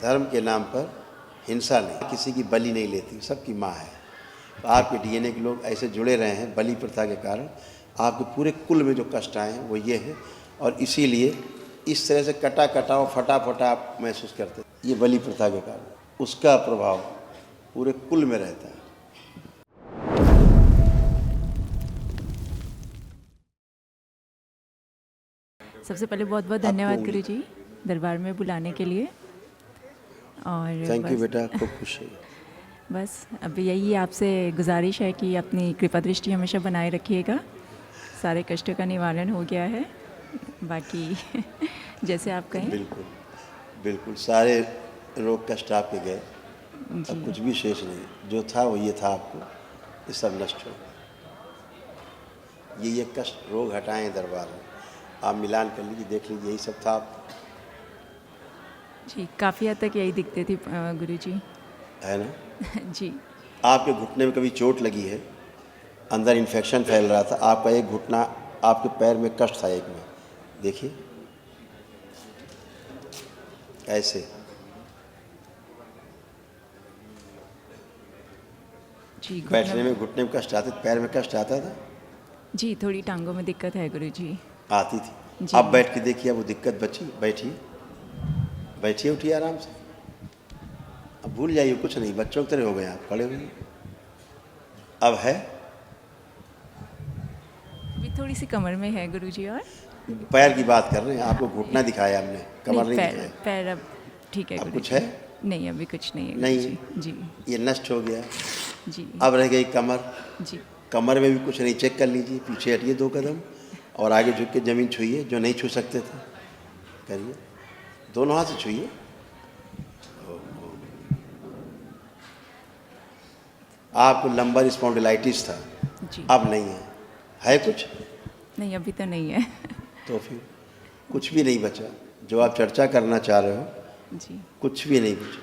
धर्म के नाम पर हिंसा नहीं, किसी की बलि नहीं लेती, सबकी माँ है। तो आपके डीएनए के लोग ऐसे जुड़े रहे हैं बलि प्रथा के कारण, आपके पूरे कुल में जो कष्ट आए हैं वो ये है, और इसीलिए इस तरह से कटा कटा फटा फटा आप महसूस करते हैं, ये बलि प्रथा के कारण उसका प्रभाव पूरे कुल में रहता है। सबसे पहले बहुत बहुत धन्यवाद गुरु जी दरबार में बुलाने के लिए। और थैंक यू बस बेटा, खूब खुश है। बस अब यही आपसे गुजारिश है कि अपनी कृपा दृष्टि हमेशा बनाए रखिएगा। सारे कष्टों का निवारण हो गया है, बाकी जैसे आप कहें। बिल्कुल बिल्कुल, सारे रोग कष्ट आपके गए, जी अब कुछ भी शेष नहीं, जो था वो ये था, आपको ये सब नष्ट हो। ये कष्ट रोग हटाएं दरबार में, आप मिलान कर लीजिए, देख लीजिए, यही सब था आप, जी काफ़ी हद तक यही दिखते थी गुरु जी। है ना। जी आपके घुटने में कभी चोट लगी है, अंदर इन्फेक्शन फैल रहा था, आपका एक घुटना, आपके पैर में कष्ट था एक में, देखिए ऐसे, जी बैठने में घुटने में कष्ट आते, पैर में कष्ट आता था, जी थोड़ी टांगों में दिक्कत है गुरु जी। आती थी। जी अब बैठ के देखिए, अब वो दिक्कत बची, बैठिए बैठिए, उठिए आराम से, अब भूल जाइए, कुछ नहीं, बच्चों की तरह हो गए आप, खड़े हुए। अब है, अभी थोड़ी सी कमर में है गुरु जी। और पैर की बात कर रहे हैं, आपको घुटना दिखाया हमने, कमर नहीं पैर दिखाया। पैर अब ठीक है अब गुरु कुछ जी। है? नहीं अभी कुछ नहीं है गुरु नहीं, जी। जी ये नष्ट हो गया। जी अब रह गई कमर, जी कमर में भी कुछ नहीं, चेक कर लीजिए, पीछे हटिए 2 कदम और आगे झुक के ज़मीन छूइए, जो नहीं छू सकते थे करिए, दोनों हाथ से छूइए। आपको लंबर स्पॉन्डिलाइटिस था, जी अब नहीं है कुछ? नहीं अभी तो नहीं है। तो फिर कुछ भी नहीं बचा, जो आप चर्चा करना चाह रहे हो, जी कुछ भी नहीं बचा,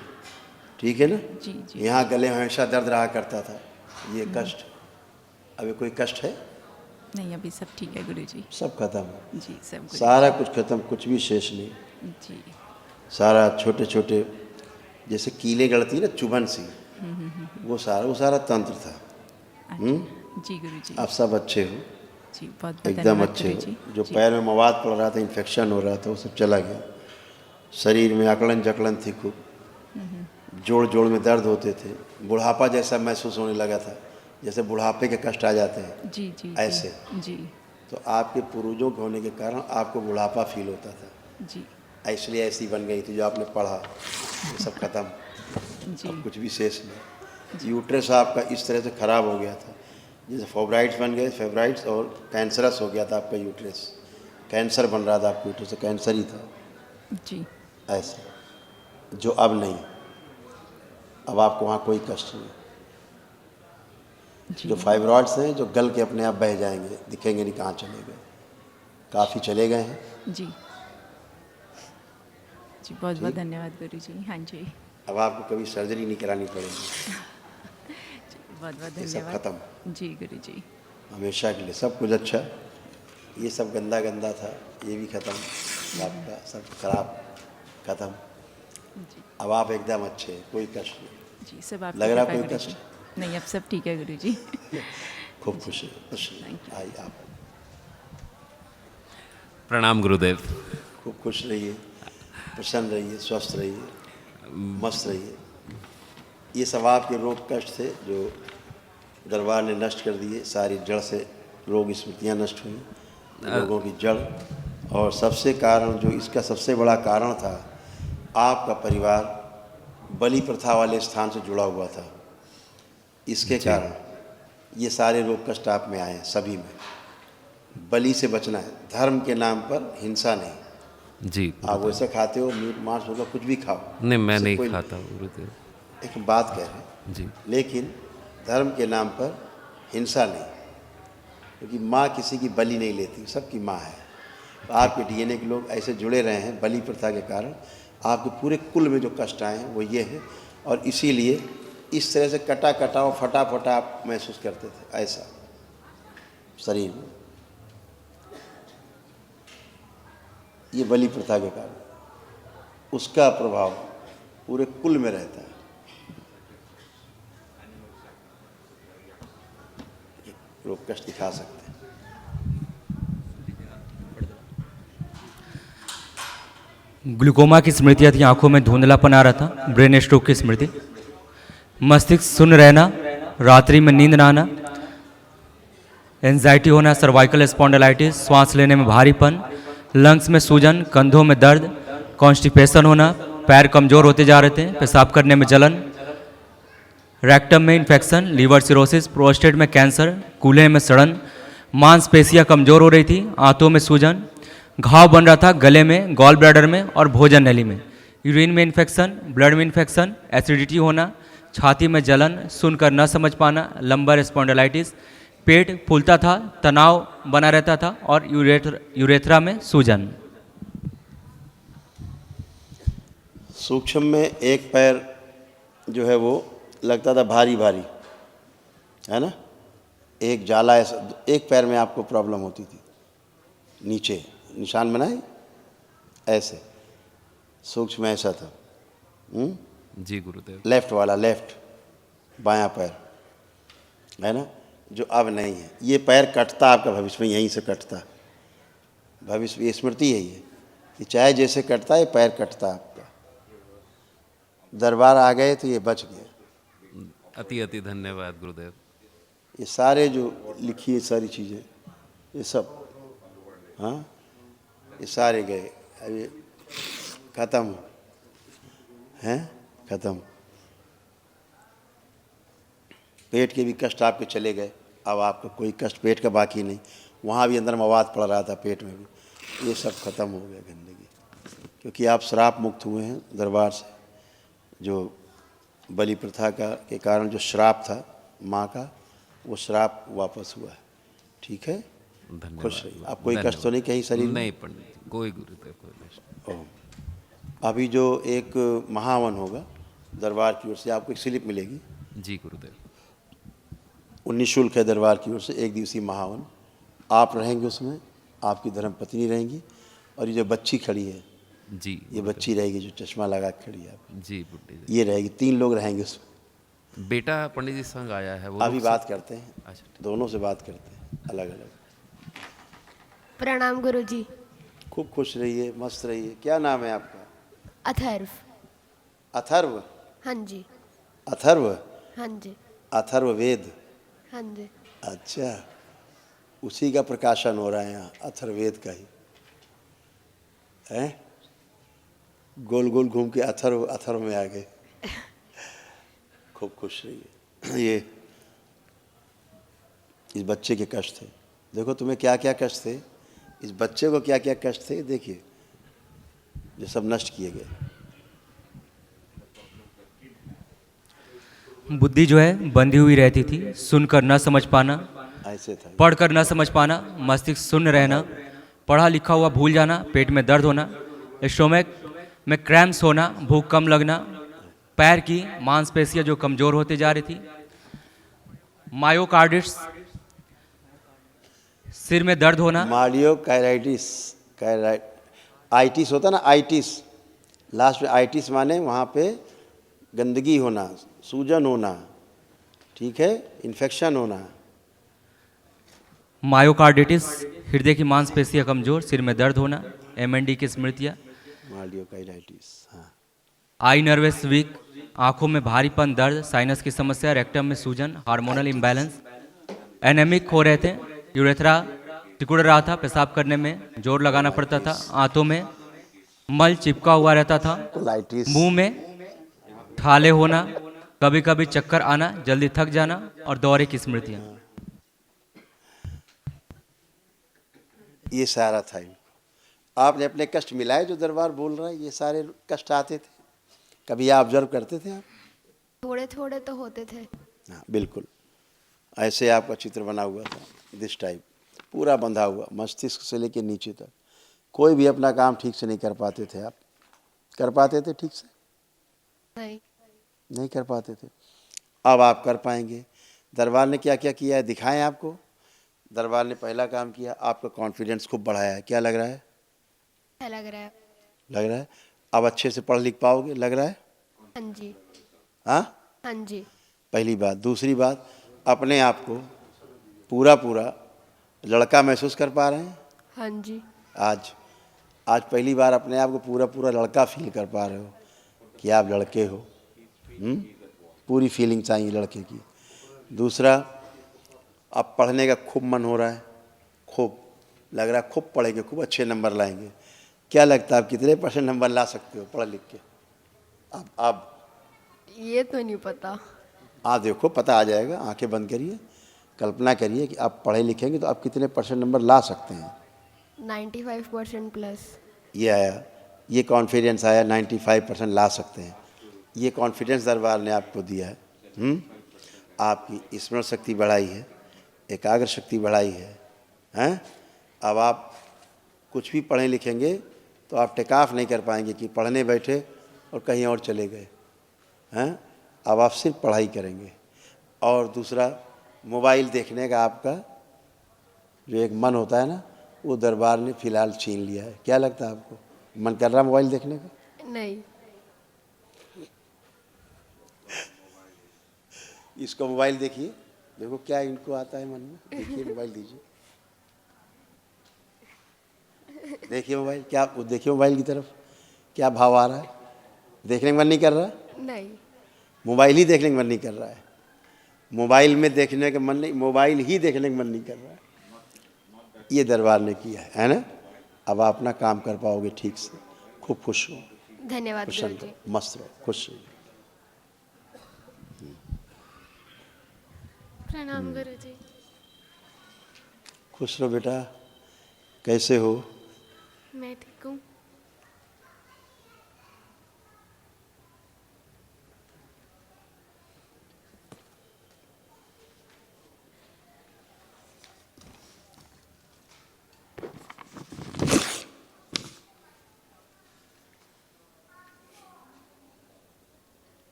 ठीक है ना। जी जी यहाँ गले में हमेशा दर्द रहा करता था, ये कष्ट, अभी कोई कष्ट है? नहीं अभी सब ठीक है गुरु जी। सब खत्म, जी सब गुरु सारा कुछ खत्म, कुछ भी शेष नहीं, जी। सारा छोटे छोटे जैसे कीले गढ़ती है ना, चुभन सी, वो सारा तंत्र था। अच्छा जी गुरु जी। आप सब अच्छे हो, जी बहुत बहुत एकदम धन्यवाद अच्छे गुरु जी। हो, जो जी पैर में मवाद पड़ रहा था, इन्फेक्शन हो रहा था, वो सब चला गया, शरीर में अकड़न जकड़न थी खूब, जोड़ जोड़ में दर्द होते थे, बुढ़ापा जैसा महसूस होने लगा था, जैसे बुढ़ापे के कष्ट आ जाते हैं जी जी ऐसे। जी तो आपके पूर्वजों के होने के कारण आपको बुढ़ापा फील होता था, जी इसलिए ऐसी बन गई थी, जो आपने पढ़ा ये सब खत्म, जी अब कुछ भी शेष नहीं। यूट्रस आपका इस तरह से ख़राब हो गया था, जैसे फेब्राइड्स बन गए, फेब्राइड्स, और कैंसरस हो गया था आपका यूट्रस, कैंसर बन रहा था आपके यूट्रस, कैंसर ही था जी ऐसे, जो अब नहीं, अब आपको वहाँ कोई कष्ट नहीं। जी जो फाइब्रॉइड्स हैं, जो गल के अपने आप बह जाएंगे, दिखेंगे नहीं कहाँ चले गए, काफ़ी चले गए हैं। जी जी बहुत बहुत धन्यवाद गुरु जी। हाँ जी अब आपको कभी सर्जरी नहीं करानी पड़ेगी, बहुत बहुत ये सब धन्यवाद। खत्म जी गुरु जी। हमेशा के लिए, सब कुछ अच्छा, ये सब गंदा गंदा था, ये भी खत्म, आपका सब खराब खत्म, जी अब आप एकदम अच्छे हैं, कोई कष्ट नहीं। जी सब आपकी लग रहा कृपा कोई गुरु कष्ट? जी। नहीं अब सब ठीक है गुरु जी। खूब खुश है, खुश Thank you. आइए आप, प्रणाम गुरुदेव। खूब खुश रहिए, प्रसन्न रहिए, स्वस्थ रहिए, मस्त रहिए। ये सब आपके रोग कष्ट थे, जो दरबार ने नष्ट कर दिए, सारी जड़ से रोग स्मृतियाँ नष्ट हुई, रोगों की जड़, और सबसे कारण, जो इसका सबसे बड़ा कारण था, आपका परिवार बलि प्रथा वाले स्थान से जुड़ा हुआ था, इसके कारण ये सारे रोग कष्ट आप में आए हैं, सभी में। बलि से बचना है, धर्म के नाम पर हिंसा नहीं। जी आप वैसे खाते हो, मीट मांस होगा, कुछ भी खाओ, नहीं, मैं इससे नहीं कोई खाता गुरुदेव। एक बात कह रहे हैं, जी लेकिन धर्म के नाम पर हिंसा नहीं, क्योंकि माँ किसी की बलि नहीं लेती, सबकी माँ है। तो आपके डीएनए के लोग ऐसे जुड़े रहे हैं बलि प्रथा के कारण, आपके पूरे कुल में जो कष्ट आए हैं वो ये है, और इसीलिए इस तरह से कटा कटा और फटा फटा आप महसूस करते थे, ऐसा शरीर में, ये बलि प्रथा के कारण उसका प्रभाव पूरे कुल में रहता है। रोग कष्ट दिखा सकते हैं। ग्लूकोमा की स्मृतियाँ थी, आंखों में धुंधलापन आ रहा था, ब्रेन स्ट्रोक की स्मृति, मस्तिष्क शून्य रहना, रात्रि में नींद ना आना, एंजाइटी होना, सर्वाइकल स्पॉन्डिलाइटिस, श्वास लेने में भारीपन, लंग्स में सूजन, कंधों में दर्द, कॉन्स्टिपेशन होना, पैर कमजोर होते जा रहे थे, पेशाब करने में जलन, रेक्टम में इन्फेक्शन, लीवर सिरोसिस, प्रोस्टेट में कैंसर, कूल्हे में सड़न, मांसपेशियां कमजोर हो रही थी, आंतों में सूजन, घाव बन रहा था गले में, गॉल ब्लैडर में और भोजन नली में, यूरिन में इन्फेक्शन, ब्लड में इन्फेक्शन, एसिडिटी होना, छाती में जलन, सुनकर न समझ पाना, लंबर स्पॉन्डिलाइटिस, पेट फूलता था, तनाव बना रहता था और यूरेथ्रा में सूजन। सूक्ष्म में एक पैर जो है वो लगता था भारी भारी, है ना, एक जाला ऐसा, एक पैर में आपको प्रॉब्लम होती थी, नीचे निशान बनाए ऐसे, सूक्ष्म में ऐसा था। जी गुरुदेव। लेफ्ट वाला, लेफ्ट बायां पैर, है ना, जो अब नहीं है। ये पैर कटता आपका भविष्य में, यहीं से कटता भविष्य, ये स्मृति यही है कि चाहे जैसे कटता है, ये पैर कटता आपका। दरबार आ गए तो ये बच गए। अति अति धन्यवाद गुरुदेव। ये सारे जो लिखी है सारी चीज़ें, ये सब, हाँ, ये सारे गए, अब ये खत्म हैं, खत्म। पेट के भी कष्ट आपके चले गए, अब आपका कोई कष्ट पेट का बाकी नहीं। वहाँ भी अंदर मवाद पड़ रहा था पेट में भी, ये सब खत्म हो गया गंदगी, क्योंकि आप श्राप मुक्त हुए हैं दरबार से। जो बलि प्रथा का के कारण जो श्राप था माँ का, वो श्राप वापस हुआ है। ठीक है, धन्यवाद। खुश रहिए। आप कोई कष्ट तो नहीं कहीं शरीर में? नहीं पंडित, कोई गुरुदेव कोई कष्ट। ओह, अभी जो एक महावन होगा दरबार की ओर से, आपको एक स्लिप मिलेगी। जी गुरुदेव। 19 निःशुल्क है दरबार की ओर से, एक दिवसीय महावन। आप रहेंगे उसमें, आपकी धर्मपत्नी रहेंगी, और ये जो बच्ची खड़ी है, जी ये बच्ची रहेगी जो चश्मा लगा के खड़ी है आपकी, जी पंडित जी। ये रहेगी। 3 लोग रहेंगे उसमें। बेटा पंडित जी संग आया है, वो अभी लोग बात करते हैं, अच्छा ठीक। दोनों से बात करते हैं अलग अलग। प्रणाम गुरुजी। खूब खुश रहिए, मस्त रहिए। क्या नाम है आपका? अथर्व। अथर्व? हाँ जी। अथर्व? हाँ जी। अथर्व वेद? हाँ जी। अच्छा, उसी का प्रकाशन हो रहा है यहाँ, अथर्ववेद का ही है। गोल गोल घूम के अथर्व अथर्व में आ गए। खूब खुश रहिए। ये इस बच्चे के कष्ट थे, देखो तुम्हें क्या क्या कष्ट थे, इस बच्चे को क्या क्या कष्ट थे, देखिए, जो सब नष्ट किए गए। बुद्धि जो है बंधी हुई रहती थी, सुनकर न समझ पाना, ऐसे था। पढ़कर न समझ पाना, मस्तिष्क शून्य रहना, पढ़ा लिखा हुआ भूल जाना, पेट में दर्द होना, स्टोमक में क्रैम्प्स होना, भूख कम लगना, पैर की मांसपेशियां जो कमजोर होते जा रही थी, मायोकार्डिट्स, सिर में दर्द होना, मायोकार्डिटिस, आइटिस होता ना, आइटिस, लास्ट में आइटिस माने वहाँ पे गंदगी होना, सूजन होना, ठीक है, इन्फेक्शन होना। मायोकार्डिटिस, हृदय की मांसपेशियां कमजोर, सिर में दर्द होना, MND की स्मृतियां, मायोकार्डिटिस, हाँ। आई नर्वस वीक, आंखों में भारीपन, दर्द, साइनस की समस्या, रेक्टम में सूजन, हार्मोनल इम्बैलेंस, एनेमिक हो रहे थे, यूरेथ्रा सिकुड़ रहा था, पेशाब करने में जोर लगाना पड़ता था, आंतों में मल चिपका हुआ रहता था, कोलाइटिस, मुंह में थाले होना, कभी कभी चक्कर आना, जल्दी थक जाना और दौरे की स्मृतियां। ये सारा था। आपने अपने कष्ट मिलाए जो दरबार बोल रहा है, ये सारे कष्ट आते थे, कभी आप ऑब्जर्व करते थे आप? थोड़े थोड़े तो होते थे। हाँ बिल्कुल, ऐसे आपका चित्र बना हुआ था, दिस टाइप, पूरा बंधा हुआ, मस्तिष्क से लेकर नीचे तक। कोई भी अपना काम ठीक से नहीं कर पाते थे आप? कर पाते थे ठीक से? नहीं। नहीं कर पाते थे। अब आप कर पाएंगे। दरबार ने क्या क्या किया है दिखाएं आपको। दरबार ने पहला काम किया, आपका कॉन्फिडेंस खूब बढ़ाया है। क्या लग रहा है? लग रहा है। लग रहा है अब अच्छे से पढ़ लिख पाओगे? लग रहा है? हाँ जी। हाँ, हाँ जी। पहली बात। दूसरी बात, अपने आप को पूरा पूरा लड़का महसूस कर पा रहे हैं? हाँ जी। आज आज पहली बार अपने आप को पूरा पूरा लड़का फील कर पा रहे हो कि आप लड़के हो। पूरी फीलिंग चाहिए लड़के की। दूसरा, अब पढ़ने का खूब मन हो रहा है, खूब लग रहा है खूब पढ़ेंगे, खूब अच्छे नंबर लाएंगे। क्या लगता है आप कितने % नंबर ला सकते हो पढ़ लिख के? आप ये तो नहीं पता। आप देखो, पता आ जाएगा। आंखें बंद करिए, कल्पना करिए कि आप पढ़े लिखेंगे तो आप कितने % नंबर ला सकते हैं। 95% प्लस। ये आया, ये कॉन्फिडेंस आया, 95% ला सकते हैं। ये कॉन्फिडेंस दरबार ने आपको दिया है। आपकी स्मरण शक्ति बढ़ाई है, एकाग्र शक्ति बढ़ाई है। हैं? अब आप कुछ भी पढ़ें लिखेंगे तो आप टेक ऑफ नहीं कर पाएंगे कि पढ़ने बैठे और कहीं और चले गए। हैं? अब आप सिर्फ पढ़ाई करेंगे। और दूसरा, मोबाइल देखने का आपका जो एक मन होता है ना, वो दरबार ने फिलहाल छीन लिया है। क्या लगता है आपको, मन कर रहा है मोबाइल देखने का? नहीं। इसको मोबाइल देखिए, देखो क्या इनको आता है मन में। देखिए मोबाइल दीजिए, देखिए मोबाइल, क्या देखिए मोबाइल की तरफ क्या भाव आ रहा है। देखने का मन नहीं कर रहा? नहीं। मोबाइल ही देखने का मन नहीं कर रहा है। मोबाइल में देखने का मन नहीं, मोबाइल ही देखने का मन नहीं कर रहा है। ये दरबार ने किया है ना? अब आप अपना काम कर पाओगे ठीक से। खूब खुश हो, धन्यवाद प्रसन्न गुरुजी। रहो, मस्त रहो, खुश रहो। प्रणाम गुरुजी। खुश रहो बेटा। कैसे हो? मैं ठीक हूँ।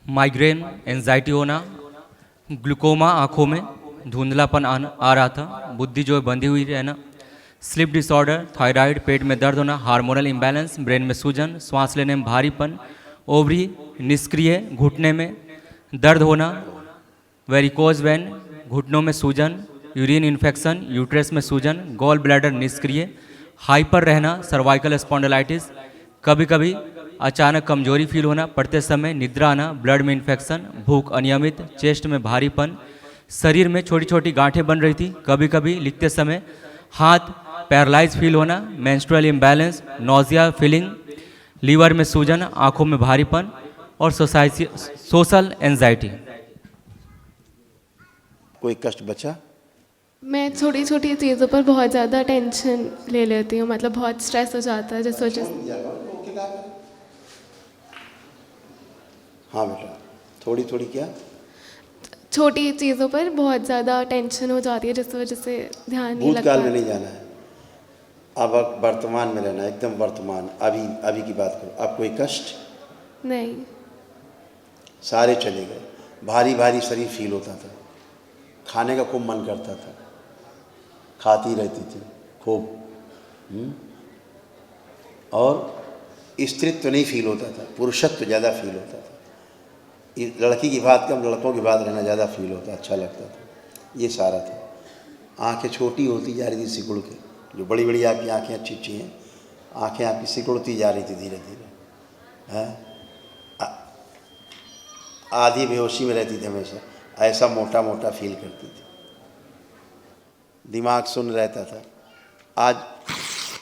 माइग्रेन, एंजाइटी होना, ग्लूकोमा आँखों में, धुंधलापन आ रहा था, बुद्धि जो है बंधी हुई रहना, स्लीप डिसऑर्डर, थायराइड, पेट में दर्द होना, हार्मोनल इम्बैलेंस, ब्रेन में सूजन, सांस लेने में भारीपन, ओवरी निष्क्रिय, घुटने में दर्द होना, वेरिकोज वेन, घुटनों में सूजन, यूरिन इन्फेक्शन, यूट्रस में सूजन, गॉल ब्लैडर निष्क्रिय, हाइपर रहना, सर्वाइकल स्पॉन्डिलाइटिस, कभी कभी अचानक कमजोरी फील होना, पढ़ते समय निद्रा आना, ब्लड में इन्फेक्शन, भूख अनियमित, चेस्ट में भारीपन, शरीर में छोटी छोटी गांठें बन रही थी, कभी कभी लिखते समय हाथ पैरालाइज फील होना, menstrual imbalance, nausea feeling, liver में सूजन, आंखों में भारीपन और सोशल एंजाइटी। कोई कष्ट बचा? मैं छोटी छोटी चीज़ों पर बहुत ज़्यादा टेंशन ले लेती हूँ, मतलब बहुत स्ट्रेस हो जाता है जिस वजह से। हाँ बेटा, थोड़ी थोड़ी क्या? छोटी चीज़ों पर बहुत ज़्यादा टेंशन हो जाती है जिस वजह से ध्यान नहीं लगता। भूतकाल में नहीं जाना है, अब वर्तमान में रहना है, एकदम वर्तमान। अभी अभी की बात करो। अब कोई कष्ट नहीं। सारे चले गए। भारी भारी शरीर फील होता था, खाने का खूब मन करता था, खाती रहती थी खूब। और स्त्रीत्व तो नहीं फील होता था, पुरुषत्व ज़्यादा फील होता था। लड़की की बात कम, लड़कों की बात रहना ज़्यादा फील होता, अच्छा लगता था। ये सारा था। आंखें छोटी होती जा रही थी सिकुड़ के, जो बड़ी बड़ी आपकी आंखें अच्छी अच्छी हैं, आंखें आपकी सिकुड़ती जा रही थी धीरे धीरे। हैं? आधी बेहोशी में रहती थी हमेशा, ऐसा मोटा मोटा फील करती थी, दिमाग सुन्न रहता था। आज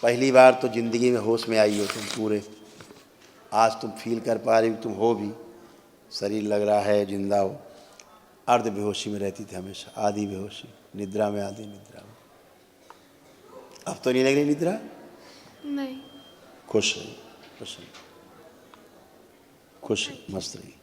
पहली बार तो ज़िंदगी में होश में आई हो तुम पूरे। आज तुम फील कर पा रही हो, तुम हो भी, शरीर लग रहा है जिंदा हो। अर्ध बेहोशी में रहती थी हमेशा, आधी बेहोशी, निद्रा में, आधी निद्रा में। अब तो नहीं लग रही निद्रा? नहीं। खुश रही, खुश रही, खुश रही, मस्त रही।